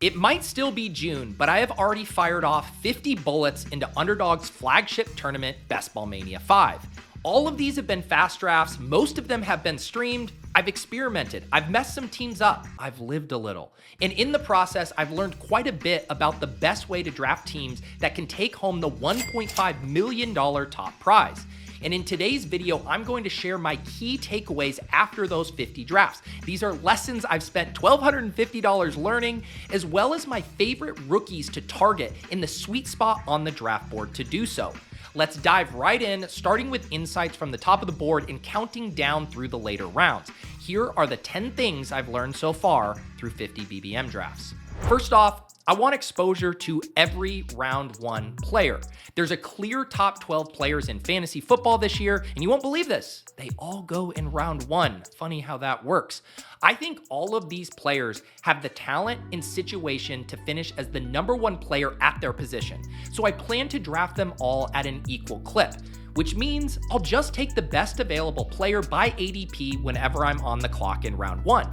It might still be June, but I have already fired off 50 bullets into Underdog's flagship tournament, Best Ball Mania 5. All of these have been fast drafts, most of them have been streamed, I've experimented, I've messed some teams up, I've lived a little. And in the process, I've learned quite a bit about the best way to draft teams that can take home the $1.5 million top prize. And in today's video, I'm going to share my key takeaways after those 50 drafts. These are lessons I've spent $1,250 learning, as well as my favorite rookies to target in the sweet spot on the draft board to do so. Let's dive right in, starting with insights from the top of the board and counting down through the later rounds. Here are the 10 things I've learned so far through 50 BBM drafts. First off, I want exposure to every round one player. There's a clear top 12 players in fantasy football this year, and you won't believe this, they all go in round one. Funny how that works. I think all of these players have the talent and situation to finish as the number one player at their position. So I plan to draft them all at an equal clip, which means I'll just take the best available player by ADP whenever I'm on the clock in round one.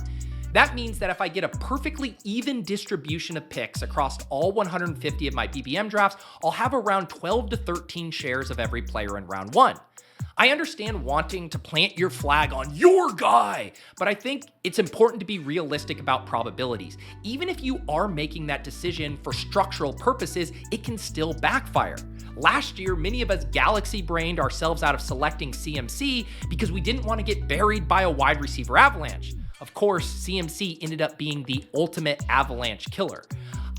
That means that if I get a perfectly even distribution of picks across all 150 of my BBM drafts, I'll have around 12 to 13 shares of every player in round one. I understand wanting to plant your flag on your guy, but I think it's important to be realistic about probabilities. Even if you are making that decision for structural purposes, it can still backfire. Last year, many of us galaxy-brained ourselves out of selecting CMC because we didn't want to get buried by a wide receiver avalanche. Of course, CMC ended up being the ultimate avalanche killer.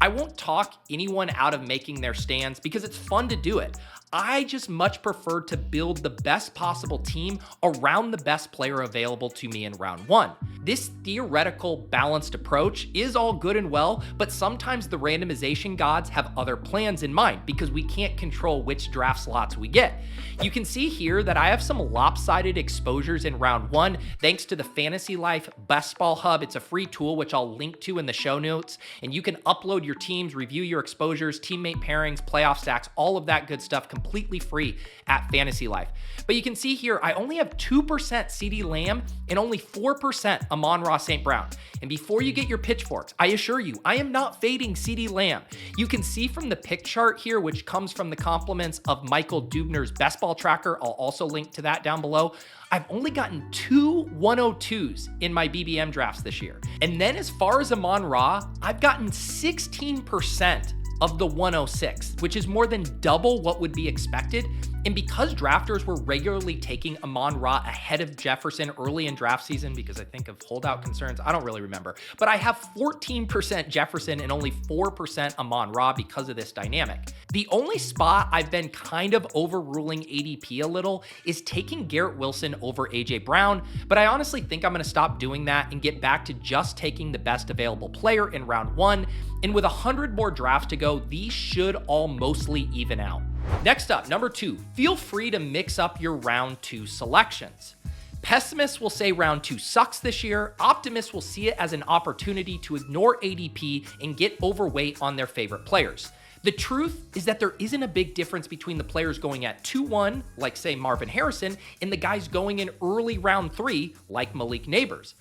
I won't talk anyone out of making their stands because it's fun to do it. I just much prefer to build the best possible team around the best player available to me in round one. This theoretical balanced approach is all good and well, but sometimes the randomization gods have other plans in mind because we can't control which draft slots we get. You can see here that I have some lopsided exposures in round one thanks to the Fantasy Life Best Ball Hub. It's a free tool which I'll link to in the show notes, and you can upload your teams, review your exposures, teammate pairings, playoff stacks, all of that good stuff completely free at Fantasy Life. But you can see here, I only have 2% CeeDee Lamb and only 4% Amon-Ra St. Brown. And before you get your pitchforks, I assure you, I am not fading CeeDee Lamb. You can see from the pick chart here, which comes from the compliments of Michael Dubner's Best Ball Tracker. I'll also link to that down below. I've only gotten 2 102s in my BBM drafts this year. And then as far as Amon-Ra, I've gotten 16% of the 106, which is more than double what would be expected. And because drafters were regularly taking Amon-Ra ahead of Jefferson early in draft season because I think of holdout concerns, I don't really remember, but I have 14% Jefferson and only 4% Amon-Ra because of this dynamic. The only spot I've been kind of overruling ADP a little is taking Garrett Wilson over AJ Brown, but I honestly think I'm going to stop doing that and get back to just taking the best available player in round one. And with 100 more drafts to go, these should all mostly even out. Next up, number 2, feel free to mix up your round 2 selections. Pessimists will say round 2 sucks this year. Optimists will see it as an opportunity to ignore ADP and get overweight on their favorite players. The truth is that there isn't a big difference between the players going at 2-1, like say Marvin Harrison, and the guys going in early round 3, like Malik Neighbors.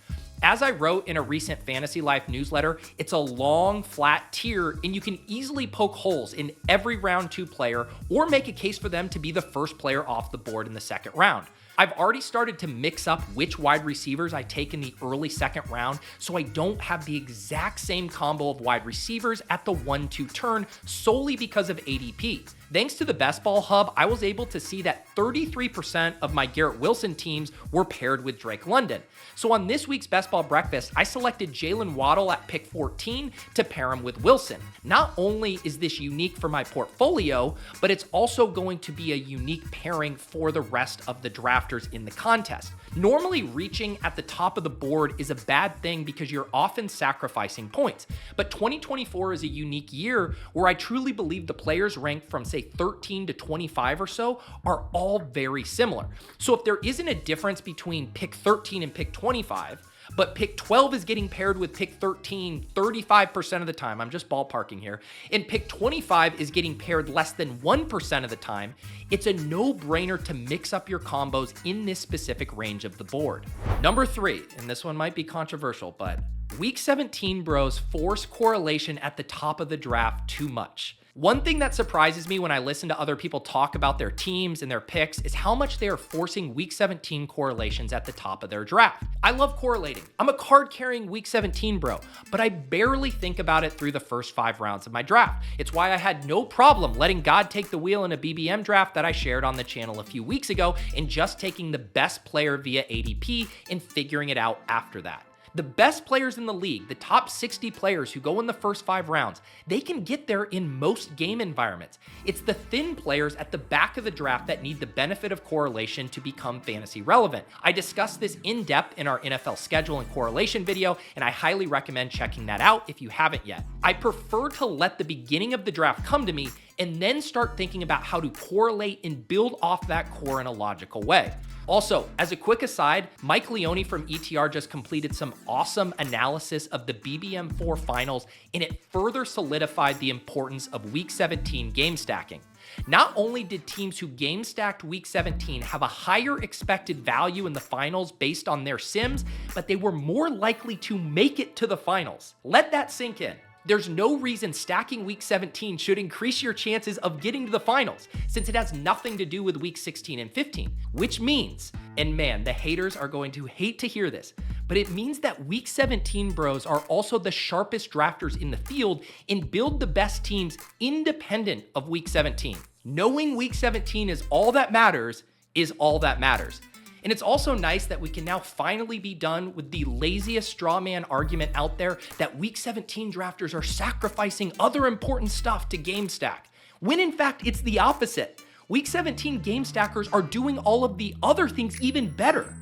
As I wrote in a recent Fantasy Life newsletter, it's a long, flat tier, and you can easily poke holes in every round 2 player or make a case for them to be the first player off the board in the second round. I've already started to mix up which wide receivers I take in the early second round so I don't have the exact same combo of wide receivers at the 1-2 turn solely because of ADP. Thanks to the Best Ball Hub, I was able to see that 33% of my Garrett Wilson teams were paired with Drake London. So on this week's Best Ball Breakfast, I selected Jalen Waddle at pick 14 to pair him with Wilson. Not only is this unique for my portfolio, but it's also going to be a unique pairing for the rest of the drafters in the contest. Normally, reaching at the top of the board is a bad thing because you're often sacrificing points. But 2024 is a unique year where I truly believe the players ranked from say 13 to 25 or so are all very similar. So if there isn't a difference between pick 13 and pick 25, but pick 12 is getting paired with pick 13 35% of the time, I'm just ballparking here, and pick 25 is getting paired less than 1% of the time, it's a no-brainer to mix up your combos in this specific range of the board. Number 3, and this one might be controversial, but Week 17 bros force correlation at the top of the draft too much. One thing that surprises me when I listen to other people talk about their teams and their picks is how much they are forcing Week 17 correlations at the top of their draft. I love correlating. I'm a card-carrying Week 17 bro, but I barely think about it through the first 5 rounds of my draft. It's why I had no problem letting God take the wheel in a BBM draft that I shared on the channel a few weeks ago and just taking the best player via ADP and figuring it out after that. The best players in the league, the top 60 players who go in the first 5 rounds, they can get there in most game environments. It's the thin players at the back of the draft that need the benefit of correlation to become fantasy relevant. I discussed this in depth in our NFL schedule and correlation video, and I highly recommend checking that out if you haven't yet. I prefer to let the beginning of the draft come to me and then start thinking about how to correlate and build off that core in a logical way. Also, as a quick aside, Mike Leone from ETR just completed some awesome analysis of the BBM4 finals, and it further solidified the importance of Week 17 game stacking. Not only did teams who game stacked Week 17 have a higher expected value in the finals based on their sims, but they were more likely to make it to the finals. Let that sink in. There's no reason stacking Week 17 should increase your chances of getting to the finals, since it has nothing to do with Week 16 and 15, which means, and man, the haters are going to hate to hear this, but it means that Week 17 bros are also the sharpest drafters in the field and build the best teams independent of Week 17. Knowing Week 17 is all that matters is all that matters. And it's also nice that we can now finally be done with the laziest straw man argument out there that Week 17 drafters are sacrificing other important stuff to game stack, when in fact it's the opposite. Week 17 game stackers are doing all of the other things even better.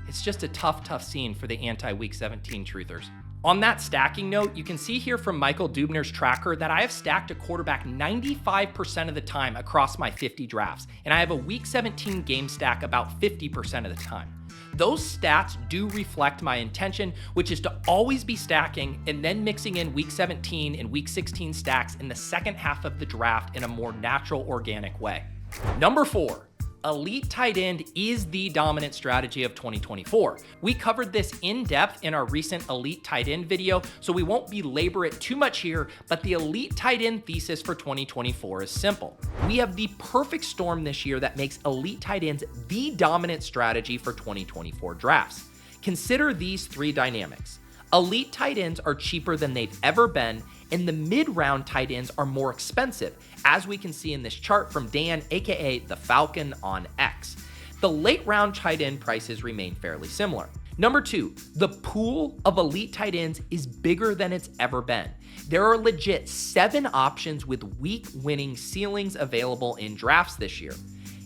It's just a tough scene for the anti-Week 17 truthers. On that stacking note, you can see here from Michael Dubner's tracker that I have stacked a quarterback 95% of the time across my 50 drafts, and I have a Week 17 game stack about 50% of the time. Those stats do reflect my intention, which is to always be stacking and then mixing in Week 17 and Week 16 stacks in the second half of the draft in a more natural, organic way. Number 4. Elite tight end is the dominant strategy of 2024. We covered this in depth in our recent elite tight end video, so we won't belabor it too much here, but the elite tight end thesis for 2024 is simple. We have the perfect storm this year that makes elite tight ends the dominant strategy for 2024 drafts. Consider these 3 dynamics. Elite tight ends are cheaper than they've ever been, and the mid-round tight ends are more expensive, as we can see in this chart from Dan, aka the Falcon on X. The late round tight end prices remain fairly similar. Number 2, the pool of elite tight ends is bigger than it's ever been. There are legit 7 options with week winning ceilings available in drafts this year.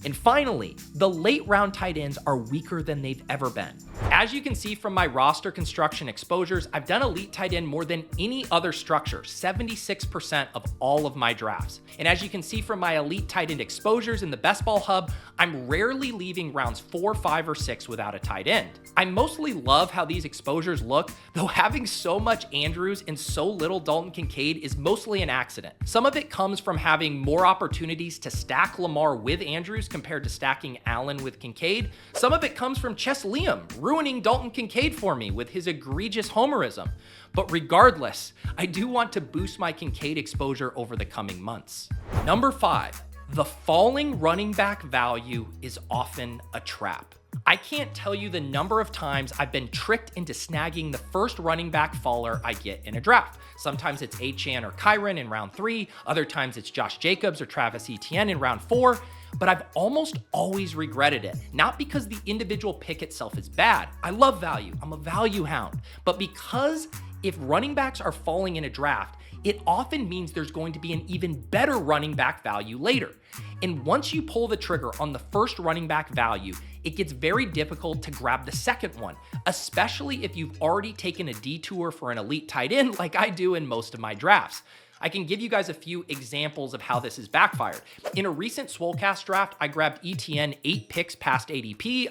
And finally, the late round tight ends are weaker than they've ever been. As you can see from my roster construction exposures, I've done elite tight end more than any other structure, 76% of all of my drafts. And as you can see from my elite tight end exposures in the Best Ball Hub, I'm rarely leaving rounds 4, 5, or 6 without a tight end. I mostly love how these exposures look, though having so much Andrews and so little Dalton Kincaid is mostly an accident. Some of it comes from having more opportunities to stack Lamar with Andrews compared to stacking Allen with Kincaid. Some of it comes from Chess Liam ruining Dalton Kincaid for me with his egregious homerism. But regardless, I do want to boost my Kincaid exposure over the coming months. Number 5, the falling running back value is often a trap. I can't tell you the number of times I've been tricked into snagging the first running back faller I get in a draft. Sometimes it's Achane or Kyren in round 3, other times it's Josh Jacobs or Travis Etienne in round 4, but I've almost always regretted it. Not because the individual pick itself is bad. I love value, I'm a value hound, but because if running backs are falling in a draft, it often means there's going to be an even better running back value later. And once you pull the trigger on the first running back value, it gets very difficult to grab the second one, especially if you've already taken a detour for an elite tight end like I do in most of my drafts. I can give you guys a few examples of how this has backfired. In a recent Swolecast draft, I grabbed ETN 8 picks past ADP,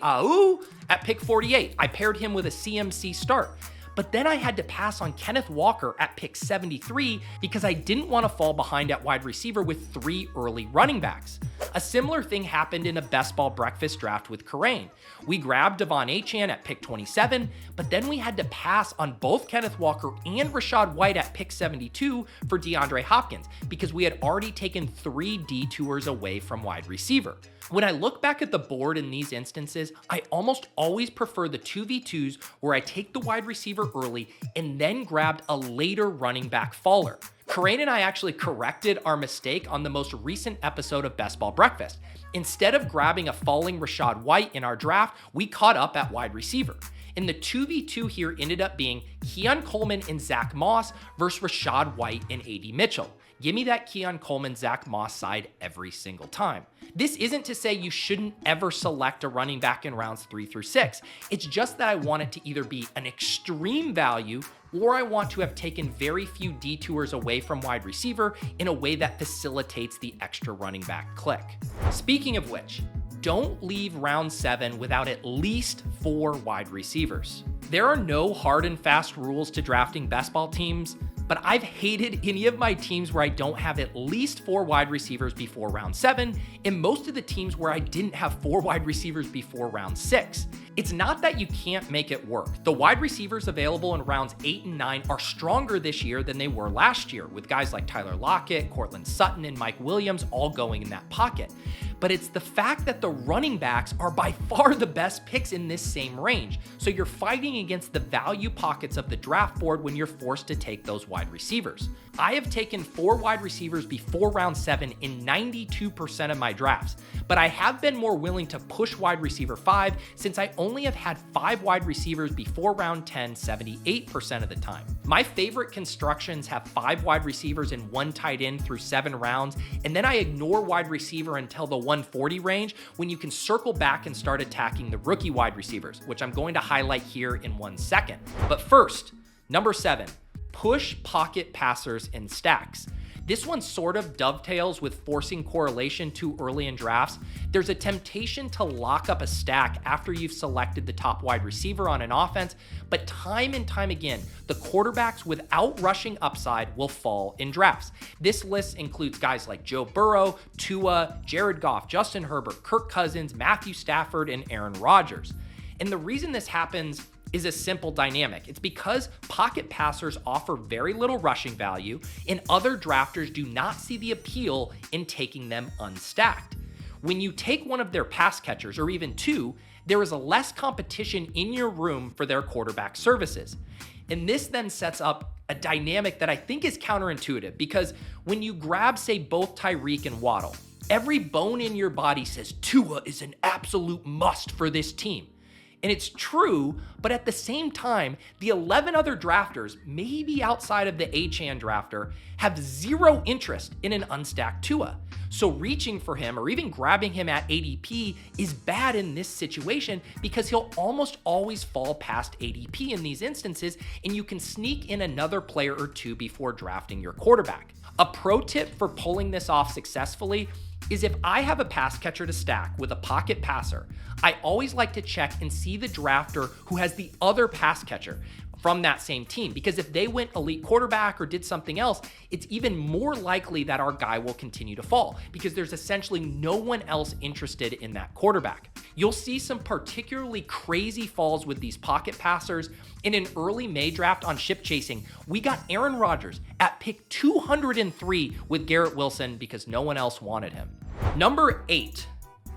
at pick 48. I paired him with a CMC start. But then I had to pass on Kenneth Walker at pick 73 because I didn't want to fall behind at wide receiver with 3 early running backs. A similar thing happened in a best ball breakfast draft with Karain. We grabbed Devon Achane at pick 27, but then we had to pass on both Kenneth Walker and Rachaad White at pick 72 for DeAndre Hopkins because we had already taken 3 detours away from wide receiver. When I look back at the board in these instances, I almost always prefer the 2v2s where I take the wide receiver early and then grabbed a later running back faller. Karain and I actually corrected our mistake on the most recent episode of Best Ball Breakfast. Instead of grabbing a falling Rachaad White in our draft, we caught up at wide receiver. And the 2v2 here ended up being Keon Coleman and Zach Moss versus Rachaad White and AD Mitchell. Give me that Keon Coleman, Zach Moss side every single time. This isn't to say you shouldn't ever select a running back in rounds 3 through 6. It's just that I want it to either be an extreme value or I want to have taken very few detours away from wide receiver in a way that facilitates the extra running back click. Speaking of which, don't leave round 7 without at least 4 wide receivers. There are no hard and fast rules to drafting best ball teams, but I've hated any of my teams where I don't have at least 4 wide receivers before round 7, and most of the teams where I didn't have 4 wide receivers before round 6. It's not that you can't make it work. The wide receivers available in rounds 8 and 9 are stronger this year than they were last year, with guys like Tyler Lockett, Courtland Sutton, and Mike Williams all going in that pocket. But it's the fact that the running backs are by far the best picks in this same range. So you're fighting against the value pockets of the draft board when you're forced to take those wide receivers. I have taken 4 wide receivers before round 7 in 92% of my drafts, but I have been more willing to push wide receiver 5 since I only have had 5 wide receivers before round 10 78% of the time. My favorite constructions have 5 wide receivers and 1 tight end through 7 rounds, and then I ignore wide receiver until the 140 range when you can circle back and start attacking the rookie wide receivers, which I'm going to highlight here in 1 second. But first, number 7, push pocket passers in stacks. This one sort of dovetails with forcing correlation too early in drafts. There's a temptation to lock up a stack after you've selected the top wide receiver on an offense, but time and time again, the quarterbacks without rushing upside will fall in drafts. This list includes guys like Joe Burrow, Tua, Jared Goff, Justin Herbert, Kirk Cousins, Matthew Stafford, and Aaron Rodgers. And the reason this happens is a simple dynamic. It's because pocket passers offer very little rushing value, and other drafters do not see the appeal in taking them unstacked. When you take one of their pass catchers, or even 2, there is a less competition in your room for their quarterback services. And this then sets up a dynamic that I think is counterintuitive, because when you grab, say, both Tyreek and Waddle, every bone in your body says Tua is an absolute must for this team. And it's true, but at the same time, the 11 other drafters, maybe outside of the Achane drafter, have zero interest in an unstacked Tua. So reaching for him or even grabbing him at ADP is bad in this situation because he'll almost always fall past ADP in these instances, and you can sneak in another player or 2 before drafting your quarterback. A pro tip for pulling this off successfully is if I have a pass catcher to stack with a pocket passer, I always like to check and see the drafter who has the other pass catcher from that same team, because if they went elite quarterback or did something else, it's even more likely that our guy will continue to fall because there's essentially no one else interested in that quarterback. You'll see some particularly crazy falls with these pocket passers. In an early May draft on Ship Chasing, we got Aaron Rodgers at pick 203 with Garrett Wilson because no one else wanted him. Number 8,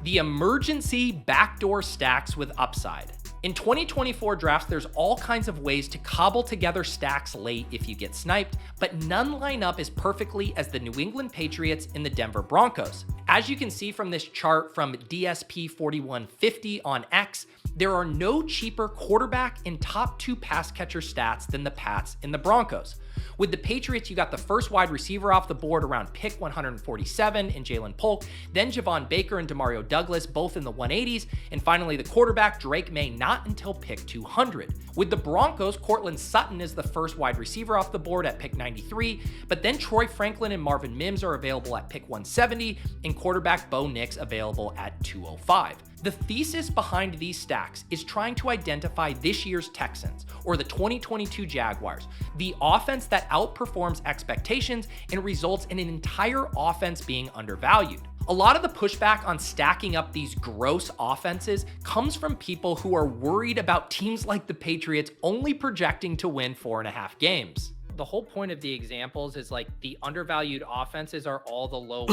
the emergency backdoor stacks with upside. In 2024 drafts, there's all kinds of ways to cobble together stacks late if you get sniped, but none line up as perfectly as the New England Patriots and the Denver Broncos. As you can see from this chart from DSP4150 on X, there are no cheaper quarterback and top 2 pass catcher stats than the Pats and the Broncos. With the Patriots, you got the first wide receiver off the board around pick 147 in Jalen Polk, then Javon Baker and Demario Douglas, both in the 180s, and finally the quarterback, Drake May, not until pick 200. With the Broncos, Courtland Sutton is the first wide receiver off the board at pick 93, but then Troy Franklin and Marvin Mims are available at pick 170, and quarterback Bo Nix available at 205. The thesis behind these stacks is trying to identify this year's Texans or the 2022 Jaguars, the offense that outperforms expectations and results in an entire offense being undervalued. A lot of the pushback on stacking up these gross offenses comes from people who are worried about teams like the Patriots only projecting to win 4.5 games. The whole point of the examples is like the undervalued offenses are all the low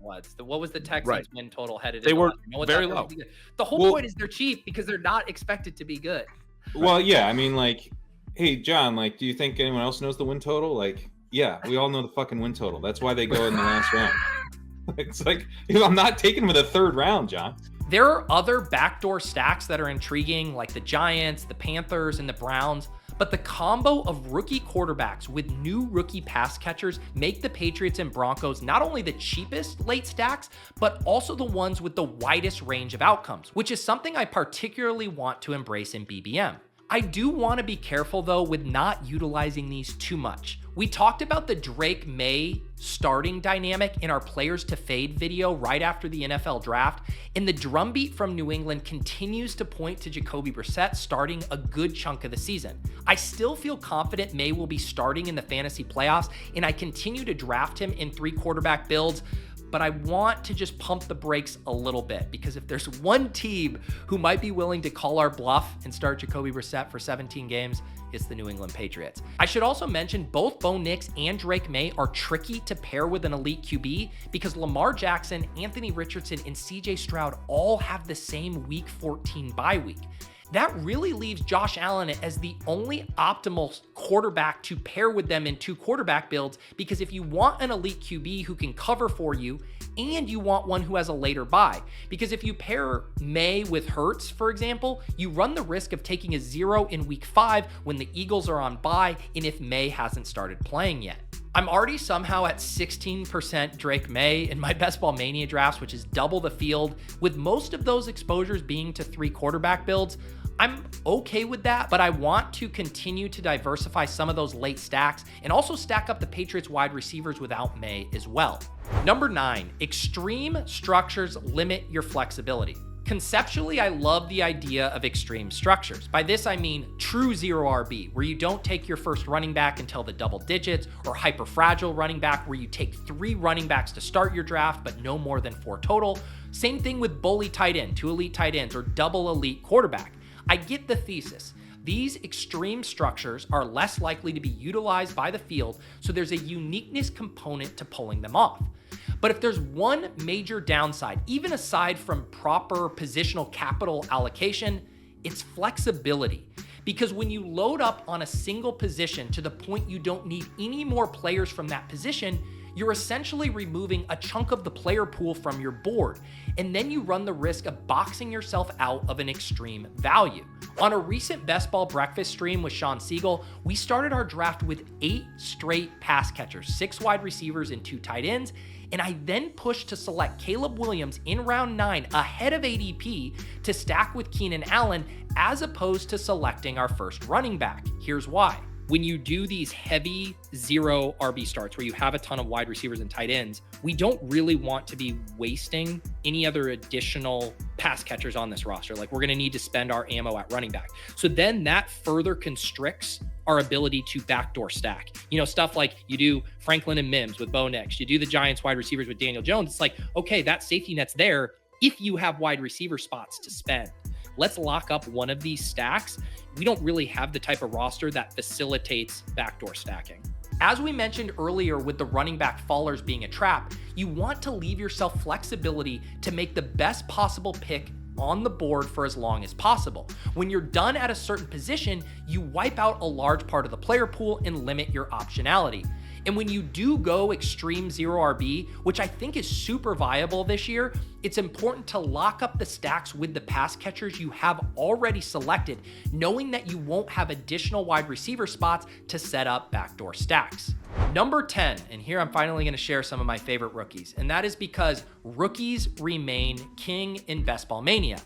ones. What was the Texans win total headed? They were very low. The whole point is they're cheap because they're not expected to be good. Well, yeah, I mean, like, hey, John, like, do you think anyone else knows the win total? Like, yeah, we all know the fucking win total. That's why they go in the last round. It's like, I'm not taking them in the third round, John. There are other backdoor stacks that are intriguing, like the Giants, the Panthers, and the Browns. But the combo of rookie quarterbacks with new rookie pass catchers make the Patriots and Broncos not only the cheapest late stacks, but also the ones with the widest range of outcomes, which is something I particularly want to embrace in BBM. I do want to be careful though with not utilizing these too much. We talked about the Drake May starting dynamic in our players to fade video right after the NFL draft, and the drumbeat from New England continues to point to Jacoby Brissett starting a good chunk of the season. I still feel confident May will be starting in the fantasy playoffs, and I continue to draft him in 3 quarterback builds, but I want to just pump the brakes a little bit because if there's one team who might be willing to call our bluff and start Jacoby Brissett for 17 games, it's the New England Patriots. I should also mention both Bo Nix and Drake May are tricky to pair with an elite QB because Lamar Jackson, Anthony Richardson, and CJ Stroud all have the same week 14 bye week. That really leaves Josh Allen as the only optimal quarterback to pair with them in 2 quarterback builds, because if you want an elite QB who can cover for you and you want one who has a later bye, because if you pair May with Hurts, for example, you run the risk of taking a 0 in week 5 when the Eagles are on bye and if May hasn't started playing yet. I'm already somehow at 16% Drake May in my Best Ball Mania drafts, which is double the field, with most of those exposures being to 3 quarterback builds. I'm okay with that, but I want to continue to diversify some of those late stacks and also stack up the Patriots wide receivers without May as well. Number 9, extreme structures limit your flexibility. Conceptually, I love the idea of extreme structures. By this, I mean true zero RB, where you don't take your first running back until the double digits, or hyper fragile running back, where you take 3 running backs to start your draft, but no more than 4 total. Same thing with bully tight end, 2 elite tight ends, or double elite quarterback. I get the thesis. These extreme structures are less likely to be utilized by the field, so there's a uniqueness component to pulling them off. But if there's one major downside, even aside from proper positional capital allocation, it's flexibility. Because when you load up on a single position to the point you don't need any more players from that position, you're essentially removing a chunk of the player pool from your board, and then you run the risk of boxing yourself out of an extreme value. On a recent Best Ball Breakfast stream with Sean Siegel, we started our draft with 8 straight pass catchers, 6 wide receivers and 2 tight ends, and I then pushed to select Caleb Williams in round 9 ahead of ADP to stack with Keenan Allen as opposed to selecting our first running back. Here's why. When you do these heavy 0 RB starts where you have a ton of wide receivers and tight ends, we don't really want to be wasting any other additional pass catchers on this roster. Like, we're going to need to spend our ammo at running back. So then that further constricts our ability to backdoor stack. You know, stuff like you do Franklin and Mims with Bo Nix, you do the Giants wide receivers with Daniel Jones. It's like, okay, that safety net's there if you have wide receiver spots to spend. Let's lock up one of these stacks. We don't really have the type of roster that facilitates backdoor stacking. As we mentioned earlier with the running back fallers being a trap, you want to leave yourself flexibility to make the best possible pick on the board for as long as possible. When you're done at a certain position, you wipe out a large part of the player pool and limit your optionality. And when you do go extreme 0 RB, which I think is super viable this year, it's important to lock up the stacks with the pass catchers you have already selected, knowing that you won't have additional wide receiver spots to set up backdoor stacks. Number 10, and here I'm finally going to share some of my favorite rookies, and that is because rookies remain king in Best Ball Mania.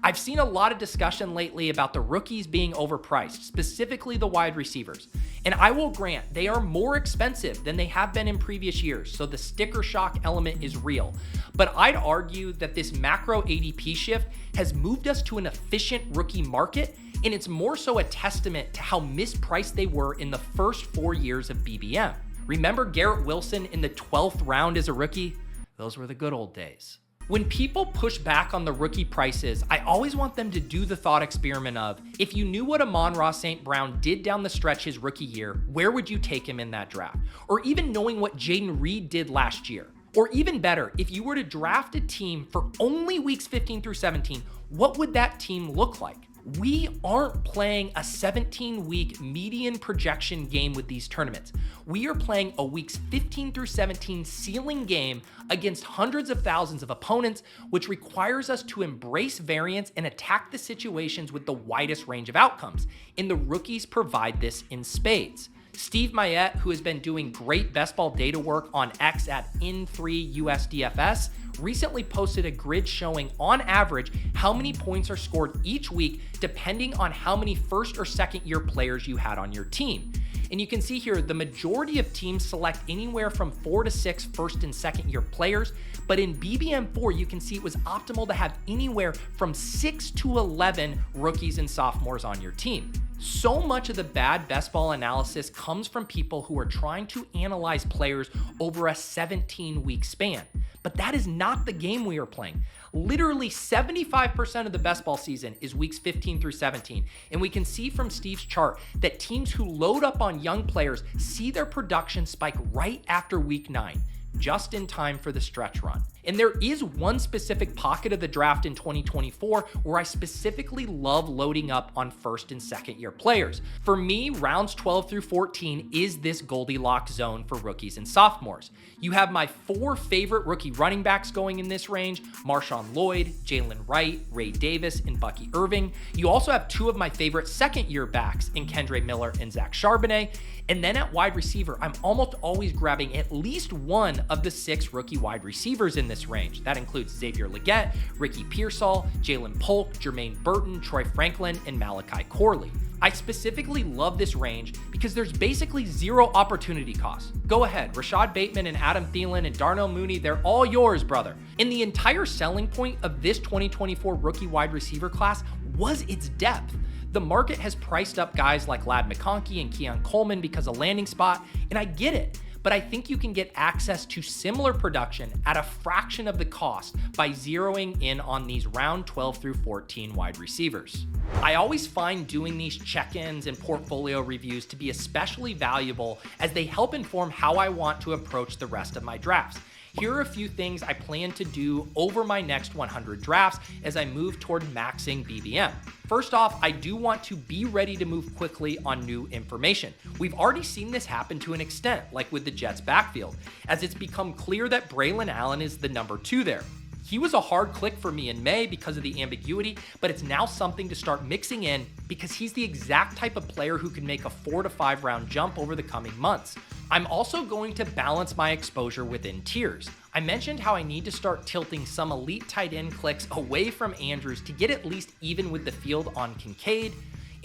I've seen a lot of discussion lately about the rookies being overpriced, specifically the wide receivers. And I will grant they are more expensive than they have been in previous years, so the sticker shock element is real. But I'd argue that this macro ADP shift has moved us to an efficient rookie market, and it's more so a testament to how mispriced they were in the first 4 years of BBM. Remember Garrett Wilson in the 12th round as a rookie? Those were the good old days. When people push back on the rookie prices, I always want them to do the thought experiment of, if you knew what Amon-Ra St. Brown did down the stretch his rookie year, where would you take him in that draft? Or even knowing what Jaden Reed did last year. Or even better, if you were to draft a team for only weeks 15 through 17, what would that team look like? We aren't playing a 17-week median projection game with these tournaments. We are playing a weeks 15 through 17 ceiling game against hundreds of thousands of opponents, which requires us to embrace variance and attack the situations with the widest range of outcomes. And the rookies provide this in spades. Steve Mayette, who has been doing great best ball data work on X at In3USDFS, recently posted a grid showing on average how many points are scored each week depending on how many first or second year players you had on your team. And you can see here the majority of teams select anywhere from 4 to 6 first and second year players, but in BBM4 you can see it was optimal to have anywhere from 6 to 11 rookies and sophomores on your team. So much of the bad best ball analysis comes from people who are trying to analyze players over a 17-week span. But that is not the game we are playing. Literally 75% of the best ball season is weeks 15 through 17. And we can see from Steve's chart that teams who load up on young players see their production spike right after week 9, just in time for the stretch run. And there is one specific pocket of the draft in 2024 where I specifically love loading up on first and second year players. For me, rounds 12 through 14 is this Goldilocks zone for rookies and sophomores. You have my 4 favorite rookie running backs going in this range: Marshawn Lloyd, Jalen Wright, Ray Davis, and Bucky Irving. You also have 2 of my favorite second year backs in Kendre Miller and Zach Charbonnet. And then at wide receiver, I'm almost always grabbing at least one of the 6 rookie wide receivers in this range. That includes Xavier Legette, Ricky Pearsall, Jalen Polk, Jermaine Burton, Troy Franklin, and Malachi Corley. I specifically love this range because there's basically 0 opportunity cost. Go ahead, Rashad Bateman and Adam Thielen and Darnell Mooney, they're all yours, brother. And the entire selling point of this 2024 rookie wide receiver class was its depth. The market has priced up guys like Ladd McConkey and Keon Coleman because of landing spot, and I get it. But I think you can get access to similar production at a fraction of the cost by zeroing in on these round 12 through 14 wide receivers. I always find doing these check-ins and portfolio reviews to be especially valuable as they help inform how I want to approach the rest of my drafts. Here are a few things I plan to do over my next 100 drafts as I move toward maxing BBM. First off, I do want to be ready to move quickly on new information. We've already seen this happen to an extent, like with the Jets backfield, as it's become clear that Braylon Allen is the number 2 there. He was a hard click for me in May because of the ambiguity, but it's now something to start mixing in because he's the exact type of player who can make a 4 to 5 round jump over the coming months. I'm also going to balance my exposure within tiers. I mentioned how I need to start tilting some elite tight end clicks away from Andrews to get at least even with the field on Kincaid.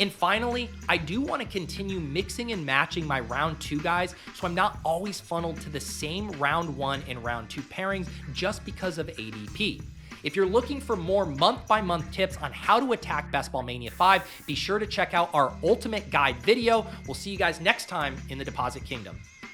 And finally, I do want to continue mixing and matching my round 2 guys so I'm not always funneled to the same round 1 and round 2 pairings just because of ADP. If you're looking for more month-by-month tips on how to attack Best Ball Mania 5, be sure to check out our Ultimate Guide video. We'll see you guys next time in the Deposit Kingdom.